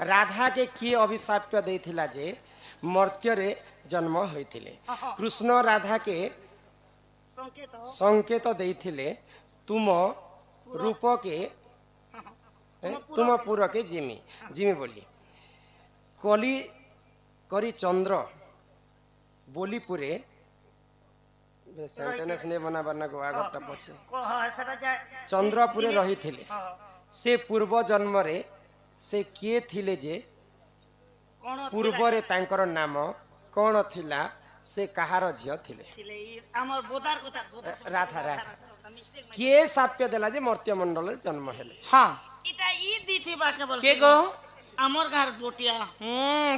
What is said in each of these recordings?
राधा के किए अभिशाप देथिला जे मर्त्य रे जन्म होइथिले कृष्ण राधा के संकेत देथिले तुम रूप के तुम पुर के जिमी जिमी बोली कली करी चंद्र बोली पुरे सेंटेंस ने बना बना को आगटा पछे चंद्रपुरे रही थिले से पूर्व जन्म रे से किए थिले जे पूर्व रे तांकर नाम कौन थिला से कहार झियो थिले राधा राधा किए साप्य देला जे मर्त्य मंडल जन्म हेले हां इटा ई दीथि बाके बोल के गो हमर घर डोटिया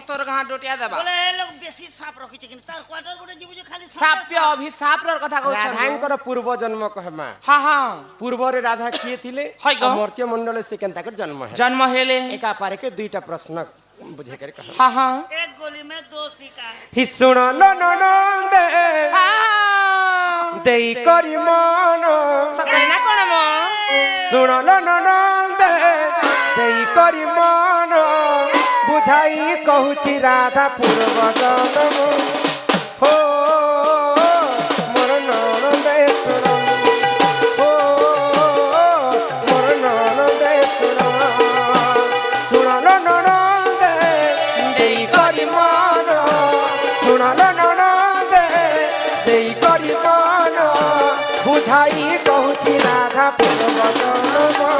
तोर कहां डोटिया देबा बोले ए लोग बेसी साप रखि छै कि तार क्वार्टर गोटे जीव जे खाली साप्य अभिशाप र कथा कहू छ राधांकर पूर्व जन्म कहमा हां हां पूर्व रे राधा किए थिले मर्त्य मंडल से केनता कर जन्म हेले एका पारे के दुईटा प्रश्न बुझे कर कह हां हां एक गोली में दो सिक्का हि सुन लो नो नो देई करी मन सतरे ना कोन म सुन लो नो नो देई करी मन बुझाई कहूची राधा पूर्व जन्म हो मोर ननद सुन हो मोर ननद सुन सुन लो ननद देई करी मन सुन लो ननद देई करी मन बुझाई कहूची राधा पूर्व जन्म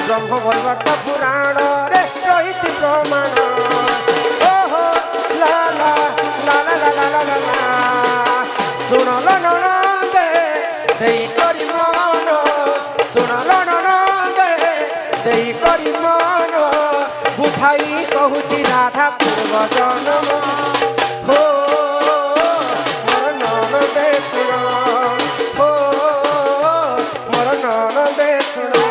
ब्रह्मवल्लभ पुराण रे रही प्रमाण ओहो ला ला ला ला ला ला ला ला सुन लो ननद देई करी मन सुन लो ननद देई करी मन बुझाई कहूची राधा पूर्व जन्म हो मोर ननद सुन हो मोर ननद सुन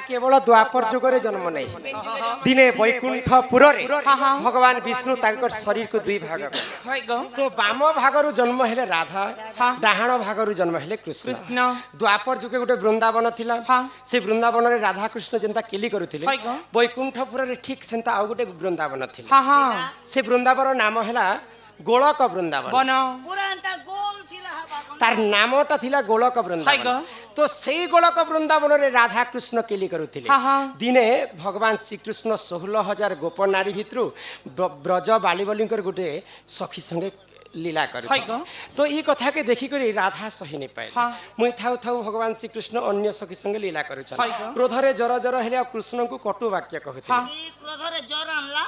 केवल द्वापर जुगरे जन्म नहीं दिने वैकुंठपुर भगवान विष्णु तांकर शरीर को दुई भाग तो बाम भागरु जन्म हेले राधा डाहाण भागरु जन्म हेले कृष्ण द्वापर जुगे गोटे वृंदावन थिला से वृंदावन रे राधा कृष्ण जेंता केली करुथिले वैकुंठपुर रे ठीक सेंता आ गोटे वृंदावन थिला से वृंदावन नाम हेला गोलक वृंदावन पुरानटा गोल थिला तार नामटा थिला गोलक वृंदावन तो सेई गोलक वृंदावन रे राधा कृष्ण केली करुथिले दिने भगवान श्री कृष्ण 16,000 गोप नारी भितरु ब्रज बालीबलींकर गोटे सखी संगे লীলা করে হয় গো। তো এই কথা কে দেখি করে রাধা সহি নি পাই হ্যাঁ। মুই থাউ থাউ ভগবান শ্রীকৃষ্ণ অন্য সখী সঙ্গে লীলা করুছন হয় গো। ক্রোধরে জর জর হেলে কৃষ্ণ কু কটু বাক্য কহুଥିଲେ হ্যাঁ। এই ক্রোধরে জ্বর আনলা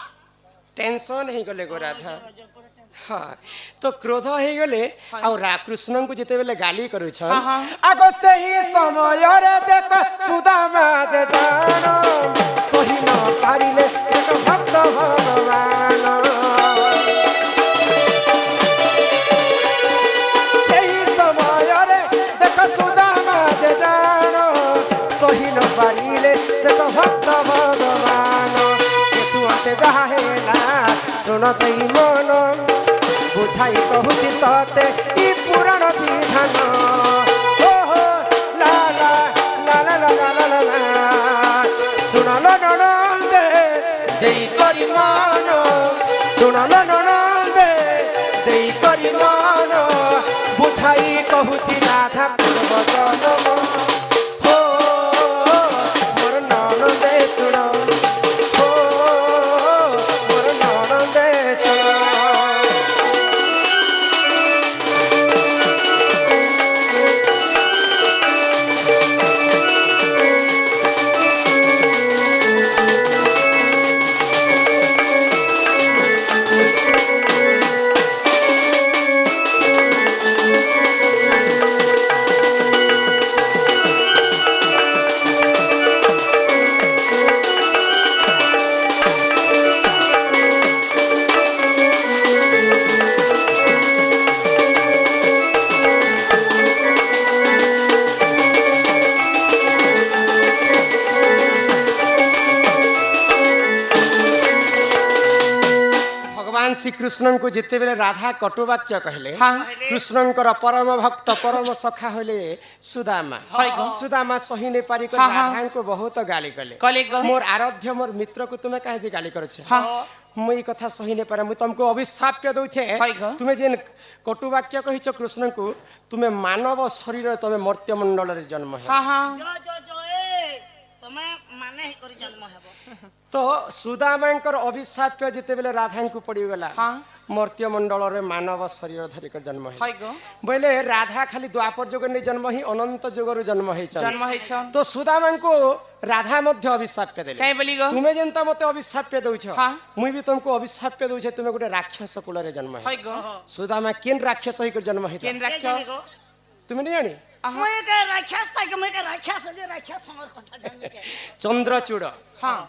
টেনশন হয়ে গলে গো রাধা হ্যাঁ তো ক্রোধ হয়ে গলে আর কৃষ্ণ কু যেতেবেলে গালি করুছন হ্যাঁ, হ্যাঁ। আগ সেই সময়রে দেখ সুদামা যে জান সহি ন পারিলে দেখ ভক্ত ভগবান সেই সময়রে দেখ সুদামা যে জান সহি ন পারিলে দেখ ভক্ত ভগবান তুতে যাহা হেলা শুণ দেই মন বুঝাই কহুছি ততে ই পুরাণ বিধান ও হো লা লা লা লা লা লা লা লা লা শুনল ননন্দে দেই করি মন শুনল ননন্দে দেই করি মন বুঝাই কহুছি রাধা পূর্ব জন্ম ও মোর ননন্দে শুণ ও মোর ননন্দে শুণ भगवान श्रीकृष्ण को जिते बेले राधा कटुवाक्य कहले हाँ। कृष्णंकर परम भक्त परम सखा होले सुदामा सुदामा सही नहीं पारी कर हाँ, हाँ। राधा को बहुत गाली कले कले गो। मोर आराध्य मोर मित्र को तुम्हें काहे गाली करछे हाँ। मुई कथा सही नहीं पारे मु तुमको अभिशाप्य दउछे हाय गो। तुम्हें जेन कटुवाक्य कहिछ कृष्ण को तुम्हें मानव शरीर तुम्हें मर्त्य मंडल रे जन्म है हाँ हाँ ज ज ज ए तमे माने ही करी जन्म हेबो तो सुदामांकर अभिशाप्य जिते बेले राधा को पड़ी गला हाँ। मर्त्य मंडल रे मानव शरीर धरिक जन्म है হয় গো बोले राधा खाली द्वापर जुग ने जन्म ही अनंत जुगर जन्म है জন্ম হইছন तो सुदामा को राधा मध्य अभिशाप्य देले কাই বলি গো तुम्हें जेनता मते अभिशाप्य दउछ हाँ। मुई भी तुमको अभिशाप्य दउछ तुम्हें गोटे राक्षस कुल रे जन्म है হয় গো सुदामा केन राक्षस ही कर जन्म है কেন के রাখছ जानी गो तुम्हें नहीं जानी মই के राक्षस पाइ के मैं के राक्षस जे राक्षस समर कथा जानि के चंद्रचूड़ हाँ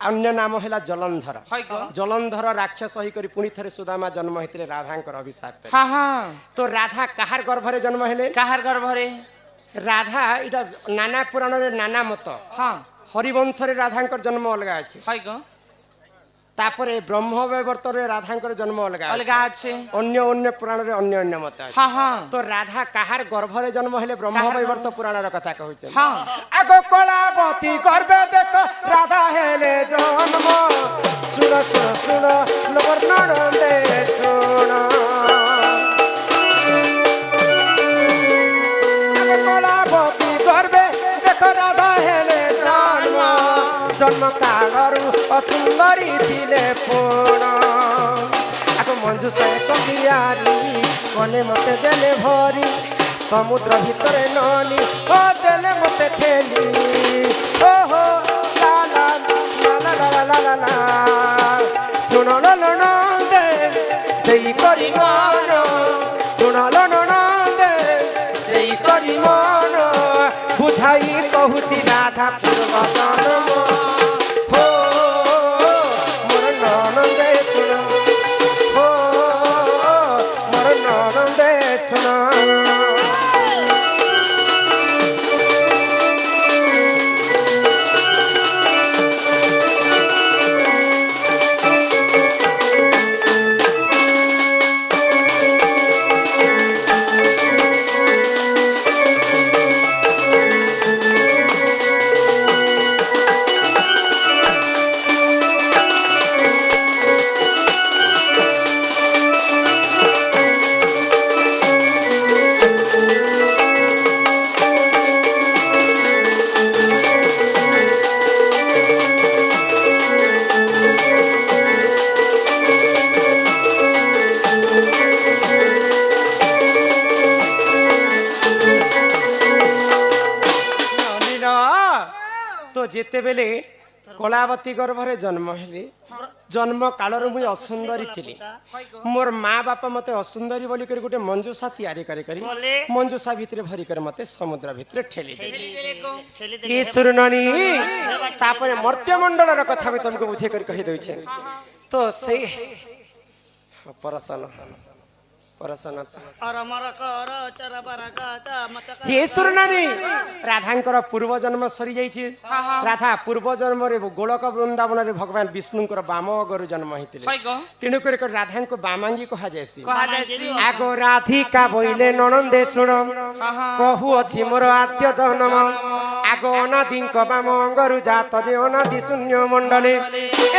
अन्य नाम है जलंधर হয় গো जलंधर राक्षस ही करी पुणी थरे सुदामा जन्म होते राधांकर अभिशाप हाँ हाँ तो राधा काहार गर्भरे जन्म हेले কাহার গর্ভরে राधा इटा नाना पुराण रे नाना मत हाँ हरिवंश रे राधांकर जन्म अलगा अछि হয় গো तापरे ब्रह्म वैवर्त रे राधांकर जन्म अलगा अलगा अछि আছে अन्य अन्य पुराण रे अन्य अन्य मत अछि हाँ हाँ तो राधा काहार गर्भरे जन्म हेले ब्रह्म काहार वैवर्त पुराण रे कथा कहउछ हाँ आगो कलावती गर्भे देख राधा हेले जन्म सुन सुन सुन लोबर नडंदे सुन आगो कलावती गर्भे देख राधा हेले जन्म जन्म कालरू असुंदरी दिले पूर्ण आगो मंजू से कबियारी कने मते देले भरी समुद्र भितरे नली ओ देले मते ठेली ओ हो ला ला ला ला ला ला ला ला सुनो लो लो नो दे देई करी मन सुनो लो नो नो दे देई करी मन बुझाई कहूची राधा पूर्व जन्म हो मोर ननंदे सुनो हो मोर ननंदे सुनो যেতে বেলে কলাবতী গর্ভরে জন্ম হেলি জন্ম কালর মুই অসুন্দরী থিলি মোর মা বাপা মতে অসুন্দরী বলি করে গোটে মঞ্জুষা তৈরি করে করি মঞ্জুষা ভিতরে ভরি করে মতে সমুদ্র ভিতরে ঠেলি দেলি কি শুনুনি তারপরে মর্ত্যমণ্ডলর কথা আমি তোমাকে বুঝে করে কহি দউছে তো সেই পরসন রাধাঙ্কর পূর্ব জন্ম সরি যাইছে রাধা পূর্ব জন্মরে গোলক বৃন্দাবନରେ ভগবান বিষ্ণুঙ্কর বাম গরু জন্ম হইতিলে তেণু করে রাধাঙ্ক বামাঙ্গী কহা যাইছি আগ রাধিকা বইলে ননন্দে শুণ কহু ଅଛି মোর আদ্য জন্ম আগ অনাদিঙ্ক বাম গরু জাত যে অনাদি শূন্য মণ্ডলে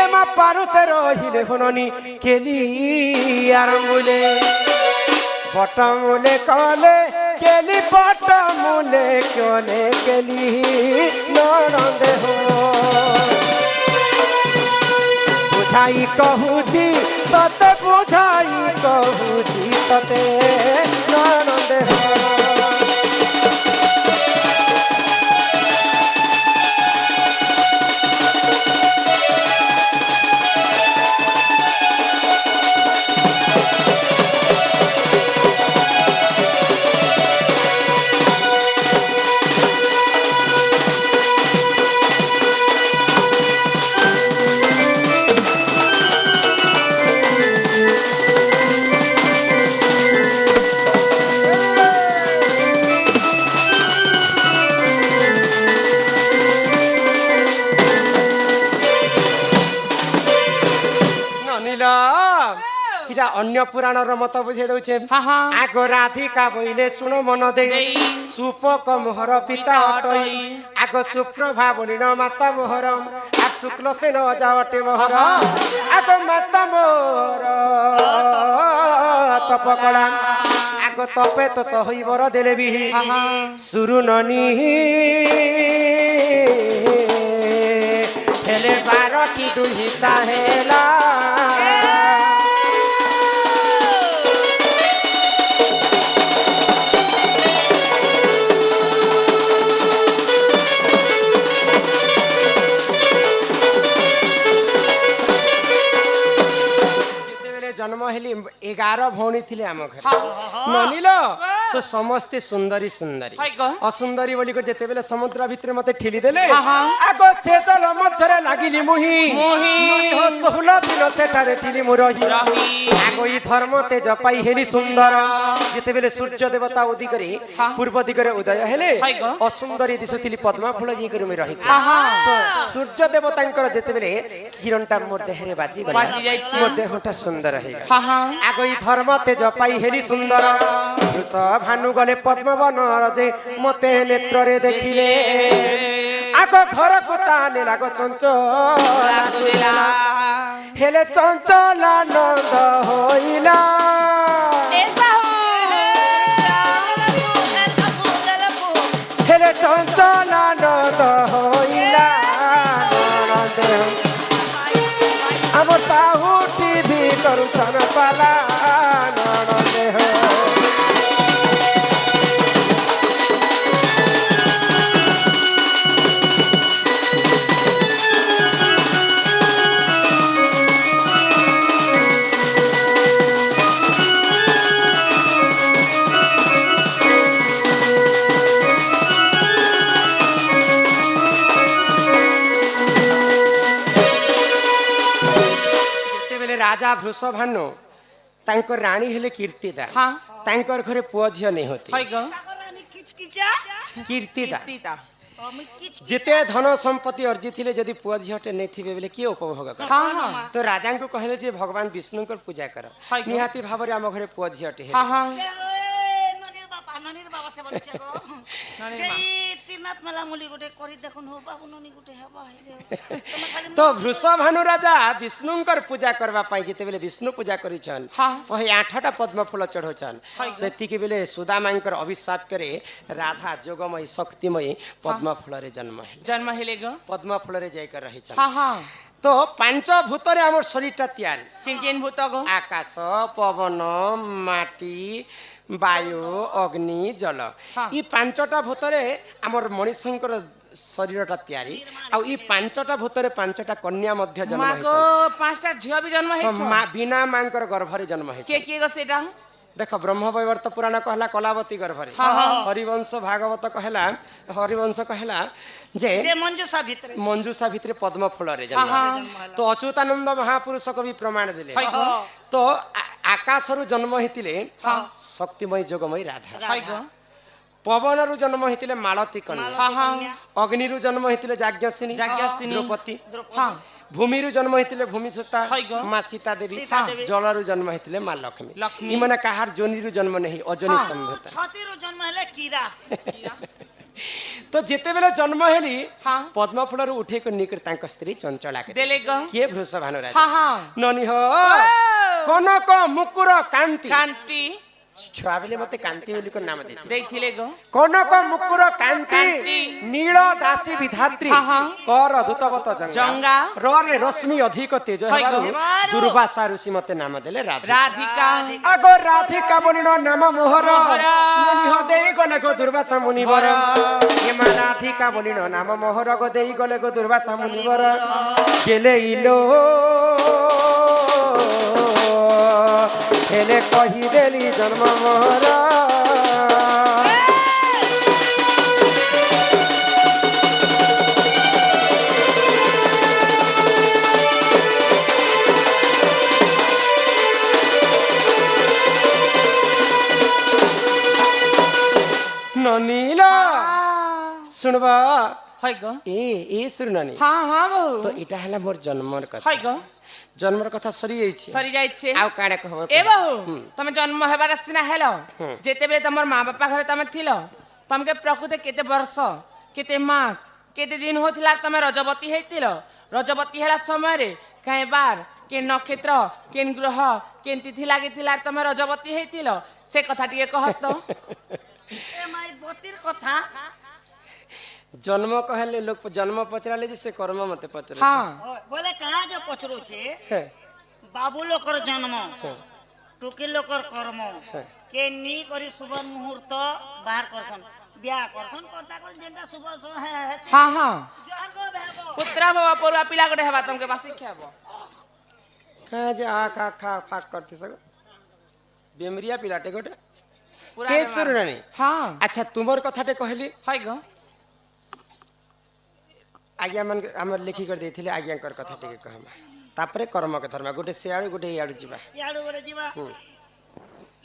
এমা পারুষে রহিলে হননি কেলি আরম্ভলে বটমূলে কলে কেলি বটমূলে কলে কেলি নরন্দে হো বুঝাই কহুছি ততে বুঝাই কহুছি ততে নরন্দে হো এটা অন্য পুরাণর মত বুঝে দউছে আগ রাধিকা বইলে শুনো মন দেই সুপক মোহর পিতা অটই আগ সুপ্রভা বলিল মাতা মোহর আর শুক্ল সেন যাওটে মোহর আগ মাতা মোহর তপকলা আগ তপে তো সহইবর দেলে বিহি সুরুননি হেলে বারতি দুহিতা হেলা জন্ম হেলি 11 ভৌণী থিলে আম ঘরে মানিল তো সমস্তে সুন্দরী সুন্দরী অসুন্দরী বলি করে যেতে বেলে সমুদ্র ভিতরে মতে ঠেলি দেলে আগ সে জল মধ্যরে লাগিলি মুহি নুনি হো 16 দিন সেটারে থিলি মু রহি আগ ই ধর্ম তেজ পাই হেলি সুন্দর যেতে বেলে সূর্য দেবতা উদি করে পূর্ব দিগরে উদয় হেলে অসুন্দরী দিশুথিলি পদ্মা ফুল জি করে মু রহি তো সূর্য দেবতাঙ্কর যেতে বেলে কিরণটা মোর দেহরে বাজি যাইছি মোর দেহটা সুন্দর হই আগই ধর্ম তেজ পাই হেলি সুন্দর বৃষ ভানু গলে পদ্মবন যে মতে নেত্রে দেখিলে আগ ঘর কোতানে লাগ চঞ্চল হেলে চঞ্চলানন্দ হইলা হেলে চঞ্চলানন্দ হইলা আমার সাহু টিভি করুছন পালা ননদে হো राजा वृषभानु तांकर रानी हेले कीर्तिदा तांकर घरे पुआ झियो नहीं होती कीर्तिदा जिते धन संपत्ति अर्जित थिले जदि पुआ झियोटे नहीं थिबे बेले की उपभोग कर तो राजा को कहले जे भगवान विष्णु को पूजा कर निहाती भाबरे हम घरे पुआ झियोटे हे ननीर बाबा से बोलछे गो जेई तीरनाथ मेला मुली गुटे करी देखुन हो बाबू ननी गुटे हेबा हेले तो वृषभानु राजा विष्णुंकर पूजा करबा पाई जेते बेले विष्णु पूजा करिछन 108टा पद्म फूल चढ़ोछन सेति के बेले सुदामांकर अभिशाप करे राधा जोगमय शक्तिमय पद्म फूल रे जन्म हेले गो पद्म फूल रे जाय कर रहिछन तो पांच भूत रे हमर शरीरटा तैयार किन भूत गो आकाश पवन माटी वायु अग्नि जल ई पांचटा भूतरे आमर मनीषंकर ଶରୀରଟା ତିଆରି ଆଉ ଇ ପାଞ୍ଚଟା ଭୂତରେ ପାଞ୍ଚଟା କନ୍ୟା ମଧ୍ୟ ଜନ୍ମ ମା ହେଇଛନ୍ତି ଗୋ ପାଞ୍ଚଟା ଝିଅ ବି ଜନ୍ମ ହେଇଛ ବିନା ମାଙ୍କର ଗର୍ଭରେ ଜନ୍ମ ହେଇଛନ୍ତି କିଏ କିଏ ଗো ସେଟା ଦେଖ ବ୍ରହ୍ମବୈବର୍ତ ପୁରାଣ କହିଲା କଲାବତୀ ଗର୍ଭରେ ହରିବଂଶ ଭାଗବତ କହିଲା ହରିବଂଶ କହିଲା ଯେ ଯେ ମଞ୍ଜୁଷା ଭିତରେ ମଞ୍ଜୁଷା ଭିତରେ ପଦ୍ମ ଫଳରେ ଜନ୍ମ ତ ଅଚ୍ୟୁତାନନ୍ଦ ମହାପୁରୁଷ କବି ପ୍ରମାଣ ଦେଲେ ତ ଆକାଶରୁ ଜନ୍ମ ହେଇଥିଲେ ଶକ୍ତିମୟୀ ଯୋଗମୟୀ ରାଧା ପବନରୁ ଜନ୍ମ ହେଇଥିଲେ ମାଳତୀ କନ୍ୟା ଅଗ୍ନିରୁ ଜନ୍ମ ହେଇଥିଲେ ଯାଜ୍ଞସିନୀ ଦ୍ରୌପଦୀ ଭୂମିରୁ ଜନ୍ମ ହେଇଥିଲେ ଭୂମିସୁତା ମା ସୀତା ଦେବୀ ଜଳରୁ ଜନ୍ମ ହେଇଥିଲେ ମା ଲକ୍ଷ୍ମୀ ଏମାନେ କାହାର ଯୋନିରୁ ଜନ୍ମ ନାହିଁ ଅଯୋନି ସମ୍ଭୂତା ଛତିରୁ ଜନ୍ମ ହେଲେ କୀରା ତ ଯେତେବେଳେ ଜନ୍ମ ହେଲି ପଦ୍ମ ଫୁଲରୁ ଉଠେଇକି ନେଇକରି ତାଙ୍କ ସ୍ତ୍ରୀ ଚଞ୍ଚଳା କିଏ ବୃଷଭାନୁ ରାଜା ନନି ହୋ କନକ ମୁକୁର କାନ୍ତି କାନ୍ତି ଛୁଆ ବେଲେ ମତେ କାନ୍ତି ବୋଲି ନାମ ଦେଇଥିଲେ ଗো କନକ ମୁକୁର କାନ୍ତି ନୀଳ ଦାସୀ ବିଧାତ୍ରୀ କର ଦୂତବତ ଜଙ୍ଗା ରରେ ରଶ୍ମି ଅଧିକ ତେଜ ହେବାରୁ ଦୁର୍ବାସା ଋଷି ମତେ ନାମ ଦେଲେ ରାଧିକା ଆଗ ରାଧିକା ବୋଲିନ ନାମ ମୋହର ନିହ ଦେଇ ଗଲେ ଗো ଦୁର୍ବାସା ମୁନିବର ଏମା ରାଧିକା ବୋଲିନ ନାମ ମୋହର ଗো ଦେଇ ଗଲେ ଗো ଦୁର୍ବାସା ମୁନିବର ଗେଲେ ଇଲୋ ହେଲେ କହିଦେଲି ଜନ୍ମ ମୋହର ନନୀଲ ଶୁଣବ ଏ ଶୁଣନି ତ ଏଟା ହେଲା ମୋର ଜନ୍ମର କଥା ଜନ୍ମର କଥା ସରି ଯାଇଛି ଆଉ କାଣା କହିବ ଏ ବହୁ ତମେ ଜନ୍ମ ହେବାର ସିନା ହେଲ ଯେତେବେଳେ ତମର ମା ବାପା ଘରେ ତମେ ଥିଲ ତମକେ ପ୍ରକୃତ କେତେ ବର୍ଷ କେତେ ମାସ କେତେ ଦିନ ହଉଥିଲା ତମେ ରଜବତୀ ହେଇଥିଲ ରଜବତୀ ହେଲା ସମୟରେ କାଇଁ ବାର କେ ନକ୍ଷତ୍ର କେନ୍ ଗ୍ରହ କେନ୍ ତିଥି ଲାଗିଥିଲା ତମେ ରଜବତୀ ହେଇଥିଲ ସେ କଥା ଟିକେ କହ ତ ଏ ମାଇ ବତିର କଥା जन्म कहले लोग जन्म पचराले जे से कर्म मते पचरे बोले कहाँ जो पचरुछे बाबू लोकर जन्म टुकी लोकर कर्म के नी करी शुभ मुहूर्त बाहर करसन ब्याह करसन करता कर जेंटा शुभ है जोहर गो बेबो पुत्रा बाबा परुआ पिला गटे हेबा तमके बासी खेबो कहाँ जे आ खा फाक करते सग बेमरिया पिलाटे गोटे केसर रानी अच्छा तुमर कथाटे कहली गो आज्ञा मन हमर लिखि कर देथिले आज्ञा कर कथा टिके कहमा तापरे कर्म के धर्म गोटे से आडू गोटे याडू जीवा याडू गोटे जीवा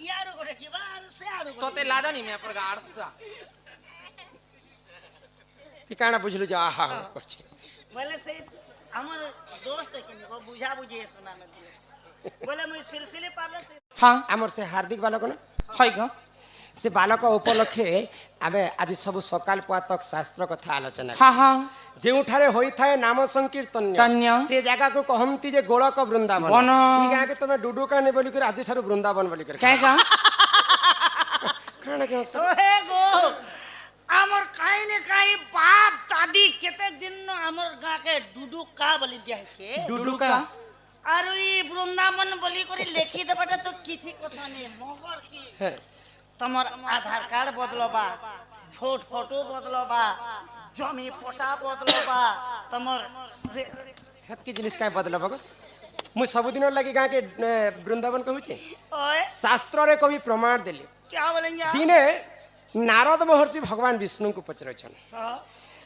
याडू गोटे जीवा और से आडू तोते लादनी में पर गाड़सा ती काना बुझलु जा आहा करछे बोले से हमर दोस्त के को बुझा बुझे सुना न दिए बोले मुई सिलसिले पाले से हमर से हार्दिक बालक न गो से बालक उपलक्षे आमे आज सब सकाल पातक शास्त्र कथा आलोचना जेउठारे होई थाए नाम संकीर्तन से जगह को कहंती जे गोलक वृंदावन ई गां के तमे डुडुका ने बोली कर आज थारु वृंदावन बोली कर काहे का खाना के ओहे गो हमर काई ने काई बाप दादी केते दिन हमर गां के डुडुका बोली दिया छे डुडुका आरो ई वृंदावन बोली कर लिखि देबाटा तो किछि कथा नै मगर की तमर आधार कार्ड बदलबा फोटो बदलबा जमी पटा बदलबा तमर हत्की जिनिस काय बदलबा गो मु सब दिन लागि गां के वृंदावन कहू छे ओए शास्त्र रे कवि प्रमाण देले क्या बोलेंगे दिने नारद महर्षि भगवान विष्णु को पचरे छन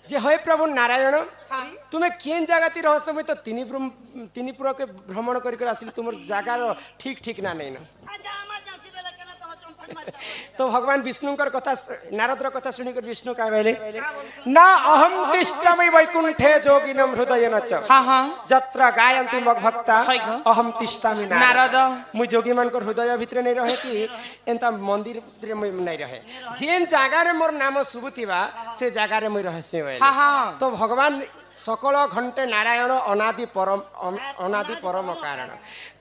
जे हे प्रभु नारायण तुम्हें केन जगती रहस्यमय तो तिनी पुर के भ्रमण कर आसिल तुमर जगह ठीक ठीक ना नहीं ना अच्छा आमा जासी बेला केना तो चंपट मार तो भगवान विष्णु कथा नारद कथा सुनिकर विष्णु का बोले ना अहम तिष्ठामि वैकुंठे जोगिनम हृदय नच जत्र गायन्ति मग भक्ता अहम तिष्ठामि नारद मु जोगी मान को हृदय भीतर नहीं रहे कि एंता मंदिर भीतर नहीं रहे जेन जगह रे मोर नाम सुबुतिबा से जगह रे मु रहस्य होय तो भगवान सकल घंटे नारायण अनादि परम कारण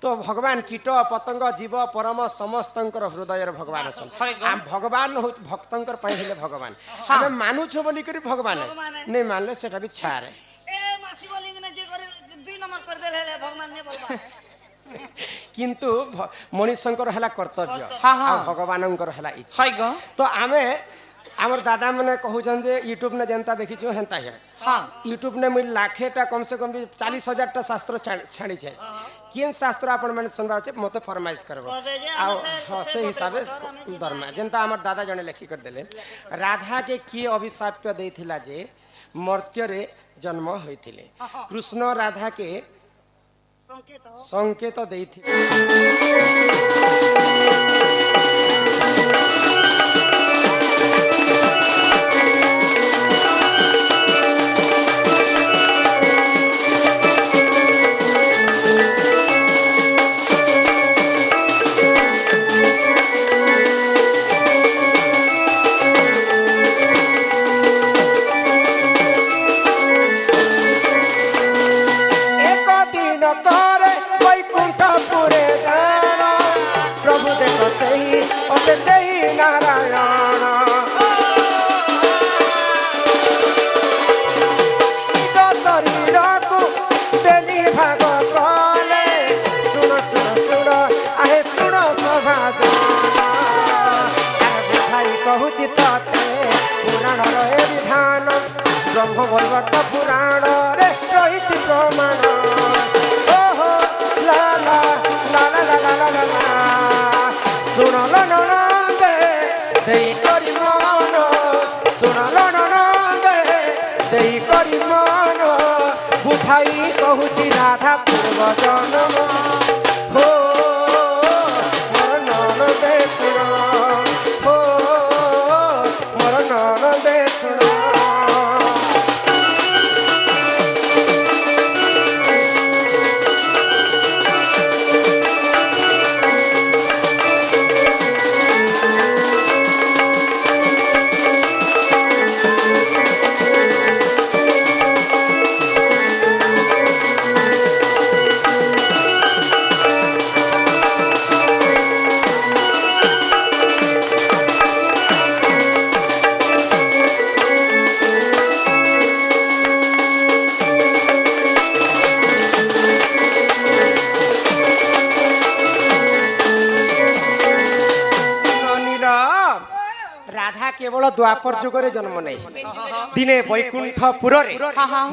तो भगवान कीट पतंग जीव परम समस्तंकर हृदय भगवान अच्छा भगवान भक्तंकर हेले भगवान आम मानु छो बोली करी भगवान नहीं मानले सेटा भी छारे ए मासी बोलिंग ने जे करे 2 नंबर कर दे हे भगवान ने बोलबा किंतु मनुष्यंकर हला कर्तव्य भगवानंकर हला इच्छा तो आमे आमर दादा मैंने कहून जे यूट्यूब ने जनता देखी हेन्ता है हाँ यूट्यूब ने मुझे लाखेटा कम से कम भी 40,000 शास्त्र छाड़ी है किन शास्त्र आपण मैंने सुनबार अच्छे मत फरमाइश करब हाँ से हिसाब से धर्म जनता आमर दादा जने लेखी कर देले राधा के किए अभिशाप देथिला जे मर्त्य रे जन्म होइथिले कृष्ण राधा के संकेत देथिले ब्रह्मवल्लभ पुराण रे रही प्रमाण ओहो ला ला ला ला ला ला ला ला सुनल ननदे देई करी मन सुनल ननदे देई करी मन बुझाई कहूची राधा पूर्व जन्म हो मोर ननदे सुन हो मोर ननदे सुन केवल द्वापर जुगरे जन्म नहीं दिने वैकुंठपुर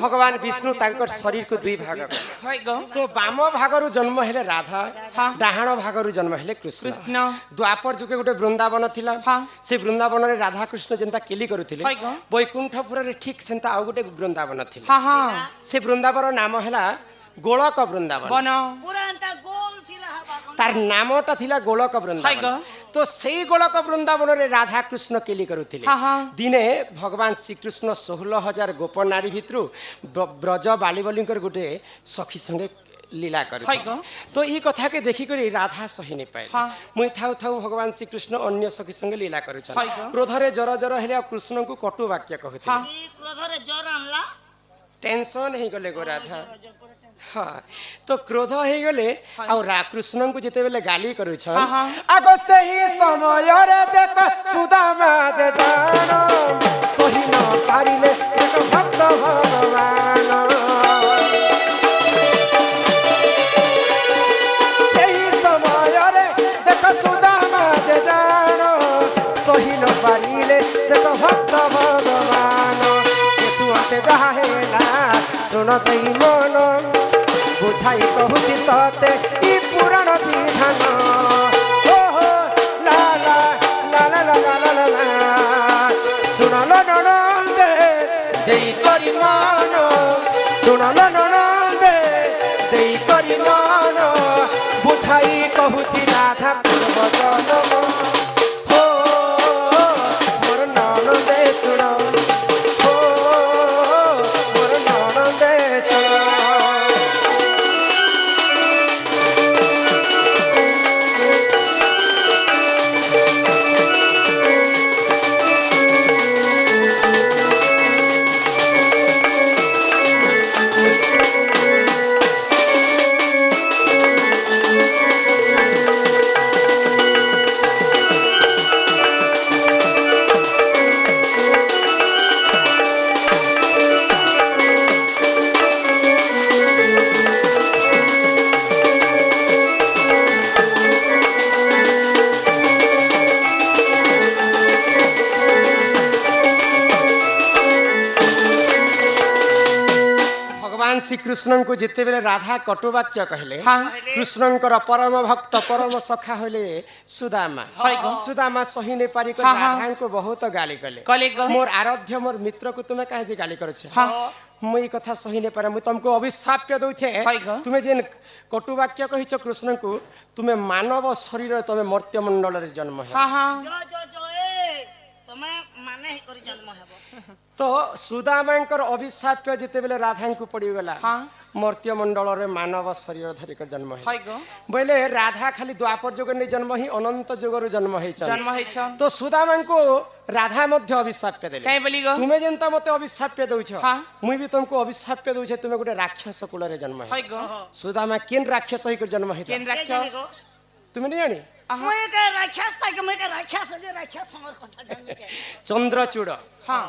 भगवान विष्णु तांकर शरीर को दुई भाग तो बाम भागरु जन्म हेले राधा डाहाण भागरु जन्म हेले कृष्ण द्वापर जुगे गोटे वृंदावन थिला से वृंदावन रे राधा कृष्ण जेंता केली करुथिले वैकुंठपुर रे ठीक सेंता आ गोटे वृंदावन थिला से वृंदावन नाम हैला गोलक वृंदावन तार नामटा थिला गोलक वृंदावन तो सेई गोलक वृंदावन रे राधा कृष्ण केली करुथिले दिने भगवान श्री कृष्ण 16,000 गोप नारी भितरु ब्रज बालीबलींकर गोटे सखी संगे लीला कर तो ये कथा के देखी करी राधा सही नहीं पाए मुई थाउ थाउ भगवान श्री कृष्ण अन्य सखी संगे लीला कर क्रोध रे जर जर हेले कृष्ण को कटु वाक्य कहते क्रोध रे जर आनला टेंशन ही गले गो राधा हाँ तो क्रोध हो गले कृष्ण को जिते बेले गाली करू आग से ही समय रे देख सुदामा जे जान सही न पारिले एक भक्त भगवान सही समय रे देख सुदामा जे जान सही न पारिले देख भक्त भगवान तू आते जहा हेला सुन तई मन बुझाई कहूची तते ई पुराण विधान ओहो ला ला ला ला ला ला ला ला सुनल ननदे देई करी मन सुनल ननदे देई करी मन बुझाई कहूची राधा पूर्व जन्म हो मोर ननदे सुन हो मोर ननदे सुन भगवान श्रीकृष्ण को जिते बेले राधा कटुवाक्य कहले हाँ कृष्णंकर परम भक्त परम सखा होले सुदामा सुदामा सही नहीं पारी कर राधा को बहुत गाली कले कले गो मोर आराध्य मोर मित्र को तुमे काहे गाली कर छे हाँ मुई कथा सही नहीं पारे मु तुमको अभिशाप्य दउछे तुमे जेन कटुवाक्य कहिछ कृष्ण को तुमे मानव शरीर तुमे मर्त्य मंडल रे जन्म है हाँ हाँ जो ए तमे माने ही करी जन्म हेबो तो सुदामांकर अभिशाप्य जिते बेले राधा को पड़ी गला हाँ मर्त्य मंडल रे मानव शरीर धरिक जन्म है हाय गो बोले राधा खाली द्वापर जुग ने जन्म ही अनंत जुगर जन्म है जन्म है छन तो सुदामा को राधा मध्य अभिशाप्य देले काई बोली गो तुमे जेंता मते अभिशाप्य दउछ हाँ मुई भी तुमको अभिशाप्य दउछे तुमे गुटे राक्षस कुल रे जन्म है हाय गो सुदामा केन राक्षस ही कर जन्म है केन राक्षस तुमे नहीं जानी मैं का राक्षस पाई के मैं का राक्षस जे राक्षस समर कथा जानि के चंद्रचूड़ हाँ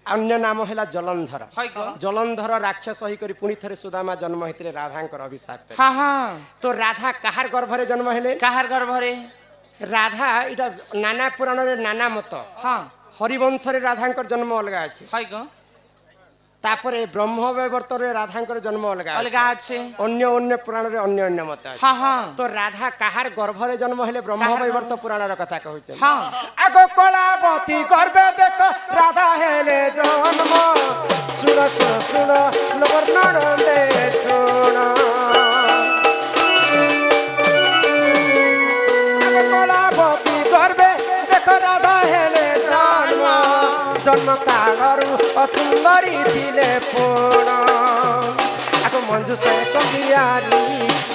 अन्य नाम हैला जलंधर हाय गो जलंधर राक्षस ही करी पुणी थरे सुदामा जन्म हेतिले राधांकर अभिशाप्य हाँ हाँ तो राधा कहार गर्भ रे जन्म हेले काहार गर्भ रे राधा इटा नाना पुराण रे नाना मत हाँ हरिवंश रे राधांकर जन्म अलगा अछि हाय गो तापरे ब्रह्म वैवर्त रे राधांकर जन्म अलगा अछि अलगा আছে अन्य अन्य पुराण रे अन्य अन्य मत अछि हाँ हाँ तो राधा कहार गर्भ रे जन्म हेले ब्रह्म वैवर्त पुराण रे कथा कहउछे हाँ आगो कलावती गर्भे देख राधा हेले जन्म सुन सुन सुन लोबर नडे सुन आगो कलावती गर्भे देख राधा हेले जन्म जन्म कालरू असुंदरी दिले पूर्ण आगो मंजू से कबियारी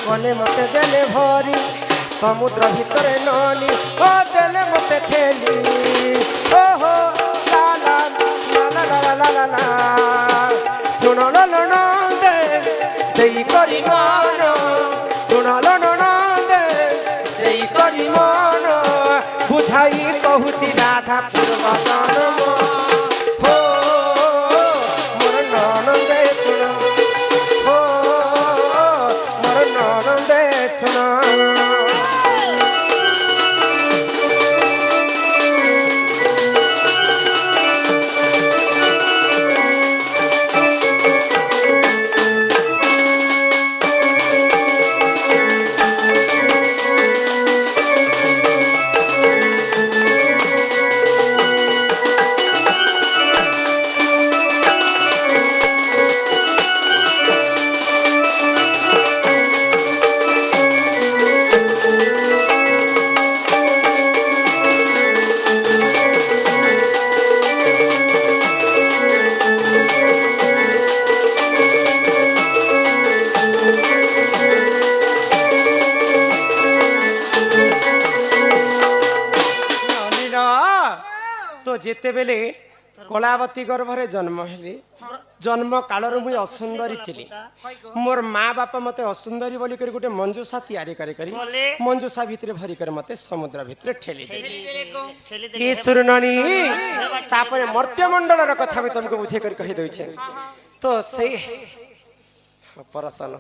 कले मते देले भरी समुद्र भितरे नली ओ देले मते ठेली ओ हो ला ला ला ला ला ला ला ला सुनो लो लो नो दे देई करी मन सुनो लो नो नो दे देई करी मन बुझाई कहूची राधा पूर्व जन्म हो मोर ननदे सुनो हो मोर ननदे सुनो तो जेते बेले कलावती गर्भरे जन्म हेली जन्म कालर मुई असुंदरी थिली मोर माँ बापा मते असुंदरी बोली कर गुटे मंजूषा तैयारी करे करी मंजूषा भितरे भरी कर मते समुद्र भितरे ठेली दे ये सुरनानी तापरे मर्त्य मंडल र कथा भी तुमको बुझे कर कहि दउछे तो से परसन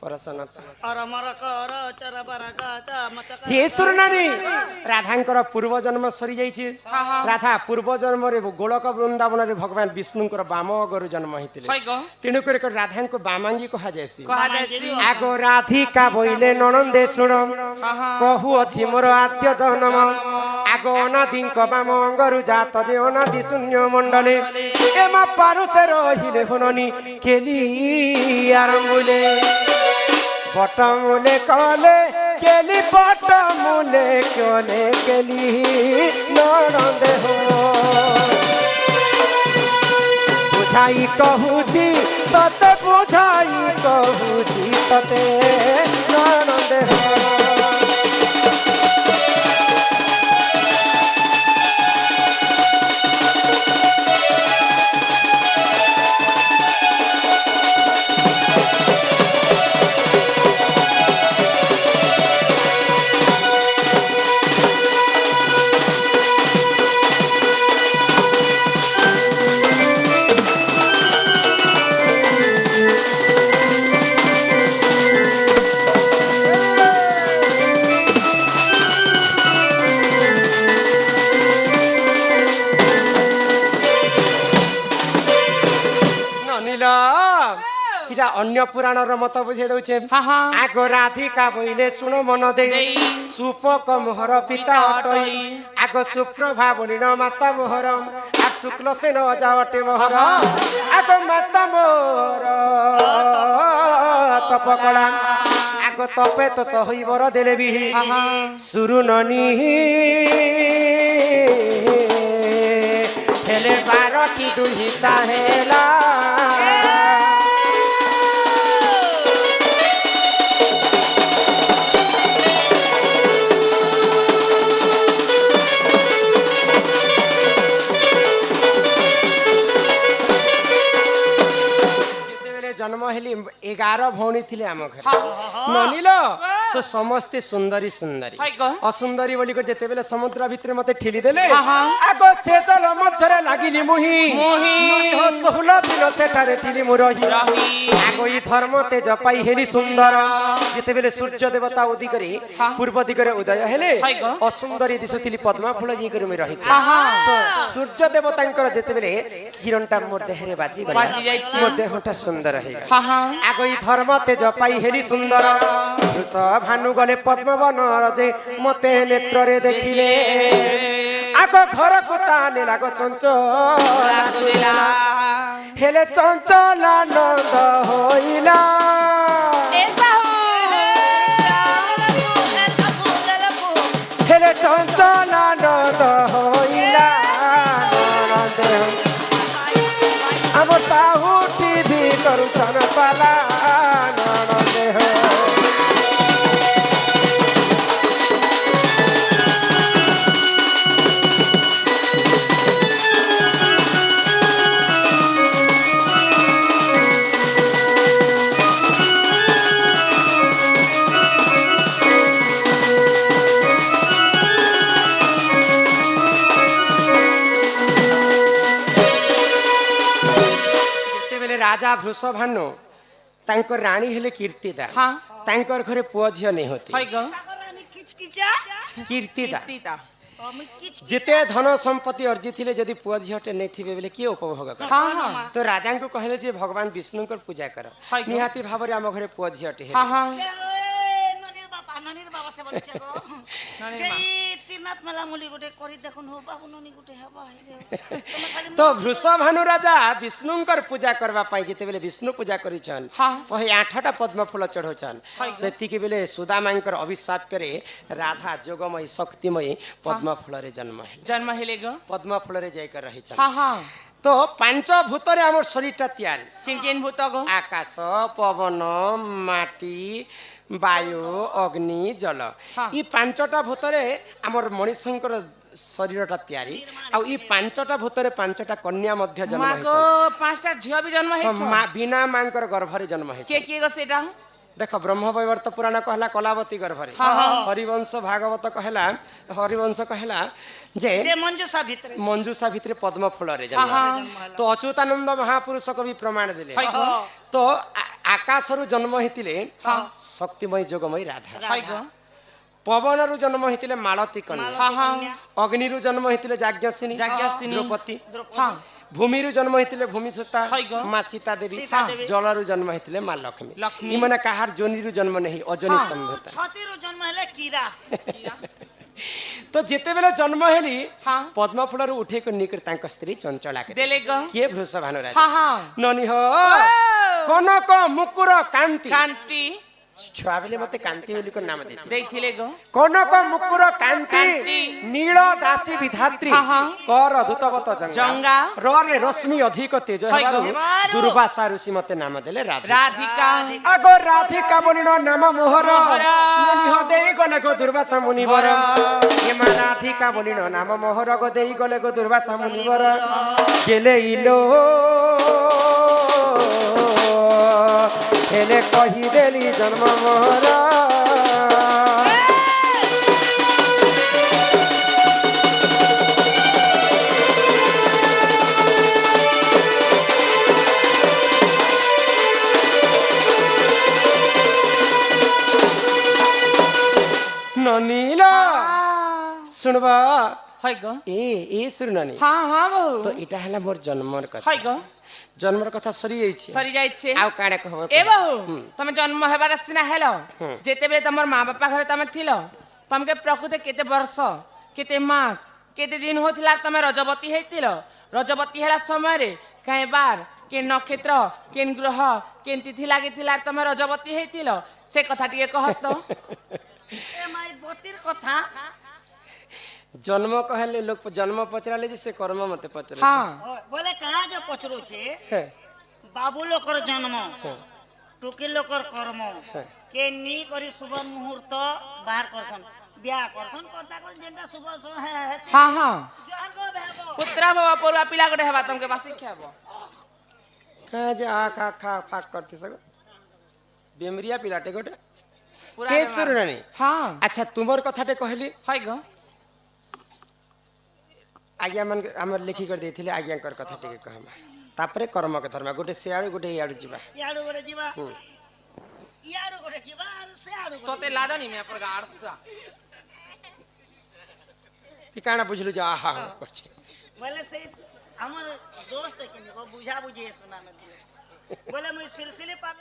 परसन और अमर कर चरबर का मचक हे सुरनानी राधांकर पूर्व जन्म सरी जाइछि राधा पूर्व जन्म रे गोलक वृंदावन रे भगवान विष्णुंकर बाम अगरु जन्म हितिले हाय गो तेनु कर राधांको बामांगी कहा जायसी कहा जायसी आगो राधिका बोइले ननंदे सुन कहू अछि मोर आद्य जन्म आगो अनादिंक बाम अंगरु जात जे अनादि शून्य मंडले एमा पारुसे रहिले हुननी केली आरंभुले बटमुले कले केली बटमुले कले केली ननंदे हो बुझाई कहूची तते बुझाई कहूची तते ननंदे हो এটা অন্য পুরাণর মত বুঝে দউছে হা হা আগ রাধিকা বইলে শুনো মন দেই সুপক মোহর পিতা অটই আগ সুপ্রভা বলিল মাতা মোহর আর শুক্ল সেন যাওটে মোহর আগ মাতা মোহর তপকলা আগ তপে তো সহইবর দেলে বিহি সুরু ননি হেলে বারতি দুহিতা হেলা जन्म हेली 11 भौणी थिले आम घर ननिल तो समस्ते सुंदरी सुंदरी असुंदरी बोली कर जेते बेले समुद्र भितर मते ठेली देले आगो से जल मध्यरे लागिली मुही ननी हो 16 दिन सेठारे थिली मुरही आगो ई धर्म तेज पाई हेली सुंदर जेते बेले सूर्य देवता उदी करे पूर्व दिगरे उदय हेले असुंदरी दिसुथिली पद्मा फूल जी कर रही तो सूर्य देवतांकर जेते बेले किरणटा मोर देहरे बाजी जाईछि मोर देहटा सुंदर है आगो ई धर्म तेज पाई हेली सुंदर वृष भानु गले पद्मवन जे मते नेत्र रे देखिले आगो घर को ताने लागो चंचल हेले चंचल आनंद होइला हेले चंचल आनंद होइला आम साहू टीवी करू चन पाला राजा वृषभानु तांकर रानी हेले कीर्तिदा तांकर घरे पुआ झिया नहीं होती कीर्तिदा जिते धन संपत्ति अर्जित थिले जदि पुआ झियाटे नहीं थिबे बेले के उपभोग कर तो राजा को कहले जे भगवान विष्णु कर पूजा कर निहाती भाबरे हम घरे पुआ झियाटे हे ननीर बाबा से बोलछे गो जेई तीरनाथ मेला मुली गुटे करी देखुन हो बाबू ननी गुटे हेबा हेले तो वृषभानु राजा विष्णुंकर पूजा करबा पाई जेते बेले विष्णु पूजा करिछन 108टा पद्म फूल चढ़ोछन सेति के बेले सुदामांकर अभिशाप करे राधा जोगमय शक्तिमय पद्म फूल रे जन्म हेले गो पद्म फूल रे जाय कर रहिछन तो पांच भूत रे हमर शरीरटा तयार किन भूत गो आकाश पवन माटी वायु अग्नि जल ई पांचटा भूतरे आमर मनीषंकर शरीरटा तयारी आ ई पांचटा भूतरे पांचटा कन्या मध्य जन्म होइछ मागो पांचटा झियो भी जन्म होइछ बिना मांकर गर्भरे जन्म होइछ के गो सेटा देख ब्रह्मवैवर्त पुराण कहला कलावती गर्भरे हरिवंश भागवत कहला हरिवंश कहला जे मंजूषा भितरे पद्म फूल रे जन्म तो अच्युतानंद महापुरुष कवि प्रमाण दिले तो आकाशरु जन्म हेतिले शक्तिमय जोगमय राधा पवनरु जन्म हेतिले मालती कन्या अग्निरु जन्म हेतिले जाज्ञसिनी द्रौपदी भूमिरु जन्म हेतिले भूमिसुता मां सीता देवी जलरु जन्म हेतिले मां लक्ष्मी इमने काहार जोनिरु जन्म नहीं अजनी संभूता छतिरु जन्म हेले कीरा तो जेते बेले जन्म हेली पद्म फूलरु उठे को निकर तांक स्त्री चंचला के देले ग के वृषभानु राजा ननी हो कनक मुकुर कांति छुआ बेले मते कांति बोली को नाम देथिले गो कनक मुकुर कांति नील दासी विधात्री कर दूतवत जंगा रे रश्मि अधिक तेज हेबारु दुर्वासा ऋषि मते नाम देले राधिका अगो राधिका बोलिनो नाम मोहर ननी हो देई गले गो दुर्वासा मुनिवर ए मा राधिका बोलिनो नाम मोहर गो देई गले गो दुर्वासा मुनिवर गेले इलो हेले कही देली जन्म मोहर ननीला सुनबा হয় গো ए सुरनानी হ্যাঁ হ্যাঁ বহু तो इटा हला मोर जन्मर कथा হয় গো जन्मर कथा सरी जाइछि সরি যাইছে आउ काणे कहबो এ বহু তুমি জন্ম হেবার সিনা হেল যেতেবেলে তোমার মা বাপা ঘরে তুমি থিল তোমাকে প্রকৃতি কেতে বর্ষ কেতে মাস কেতে দিন হইতিলা তুমি রজবতী হইতিল রজবতী হেলা সময় কাই বার কে নক্ষত্র কেন গ্রহ কেন তিথি লাগিতিলা তুমি রজবতী হইতিল সে কথা টিকে কহত এ মাই বতির কথা जन्म कहले लोग जन्म पचराले जे से कर्म मते पचरे হ্যাঁ বলে কাজ পচরুছে है বাবু লোকর জন্ম টুকি লোকর কর্ম হ্যাঁ। কে নি করি শুভ মুহূর্ত বাহার করছন বিয়া করছন করতা কর যেটা শুভ শুভ হ্যাঁ হ্যাঁ জোহার গো ভাবো পুত্রা বাবা পড়ুয়া পিলা গোটে হেবা তোমাকে বাসি খাবো का जे आ खा खा फाक करते सग बेमरिया पिलाटे गोटे পুরা के सुरनानी হ্যাঁ अच्छा तुमर कथाटे कहली হয় গো आज्ञा मन हमर लिखि कर देथिले आज्ञा कर कथा टिके कहमा तापरे कर्म के धर्म गोटे सियाड़ू गोटे याड़ू जीवा ইয়াড়ু করে ଯିବା ইয়াড়ু করে ଯିବା আর সে আড়ু করে তোতে লাদনি মে পর গাড়সা ती काना बुझलु जा आहा करछे বলে সেই আমার দোস্ত কেন বুঝা বুঝিয়ে শোনা না বলে মুই সিলসিলি